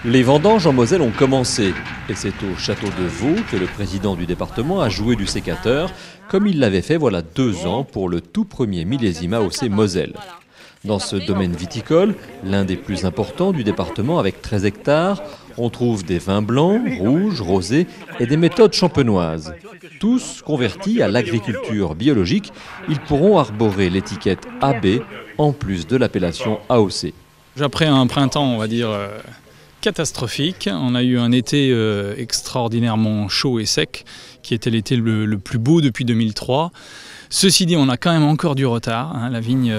Les vendanges en Moselle ont commencé et c'est au château de Vaux que le président du département a joué du sécateur comme il l'avait fait voilà 2 ans pour le tout premier millésime AOC Moselle. Dans ce domaine viticole, l'un des plus importants du département avec 13 hectares, on trouve des vins blancs, rouges, rosés et des méthodes champenoises. Tous convertis à l'agriculture biologique, ils pourront arborer l'étiquette AB en plus de l'appellation AOC. Après un printemps, on va dire, catastrophique, on a eu un été extraordinairement chaud et sec, qui était l'été le plus beau depuis 2003. Ceci dit, on a quand même encore du retard. La vigne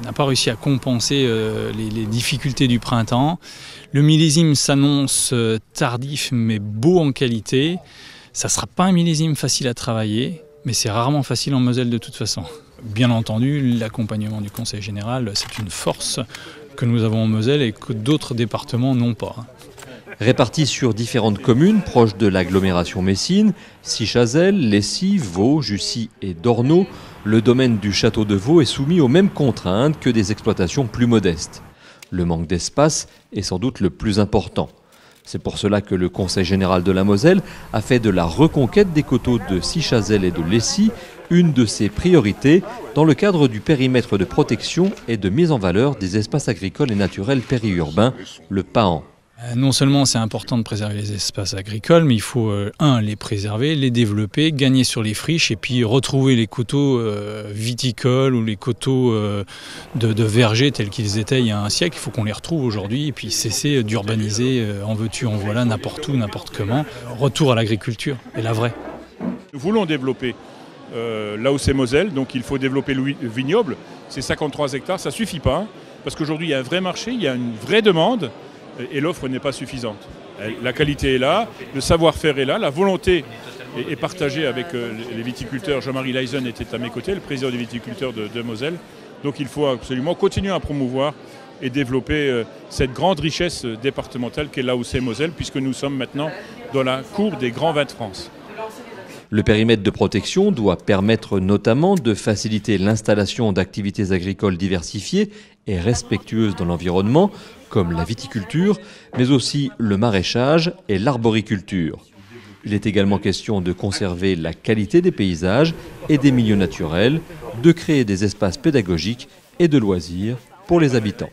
n'a pas réussi à compenser les difficultés du printemps. Le millésime s'annonce tardif mais beau en qualité. Ça ne sera pas un millésime facile à travailler, mais c'est rarement facile en Moselle de toute façon. Bien entendu, l'accompagnement du Conseil général, c'est une force que nous avons en Moselle et que d'autres départements n'ont pas. Répartis sur différentes communes proches de l'agglomération messine, Sichazel, Lessy, Vaux, Jussy et Dorneau, le domaine du château de Vaux est soumis aux mêmes contraintes que des exploitations plus modestes. Le manque d'espace est sans doute le plus important. C'est pour cela que le Conseil général de la Moselle a fait de la reconquête des coteaux de Sichazel et de Lessy une de ses priorités dans le cadre du périmètre de protection et de mise en valeur des espaces agricoles et naturels périurbains, le PAAN. Non seulement c'est important de préserver les espaces agricoles, mais il faut, les préserver, les développer, gagner sur les friches et puis retrouver les coteaux viticoles ou les coteaux de vergers tels qu'ils étaient il y a un siècle. Il faut qu'on les retrouve aujourd'hui et puis cesser d'urbaniser en veux-tu, en voilà, n'importe où, n'importe comment. Retour à l'agriculture, et la vraie. Nous voulons développer l'AOC Moselle, donc il faut développer le vignoble. C'est 53 hectares, ça ne suffit pas, parce qu'aujourd'hui il y a un vrai marché, il y a une vraie demande. Et l'offre n'est pas suffisante. La qualité est là, le savoir-faire est là, la volonté est partagée avec les viticulteurs. Jean-Marie Leisen était à mes côtés, le président des viticulteurs de Moselle. Donc il faut absolument continuer à promouvoir et développer cette grande richesse départementale qu'est l'AOC Moselle, puisque nous sommes maintenant dans la cour des grands vins de France. Le périmètre de protection doit permettre notamment de faciliter l'installation d'activités agricoles diversifiées et respectueuses dans l'environnement, comme la viticulture, mais aussi le maraîchage et l'arboriculture. Il est également question de conserver la qualité des paysages et des milieux naturels, de créer des espaces pédagogiques et de loisirs pour les habitants.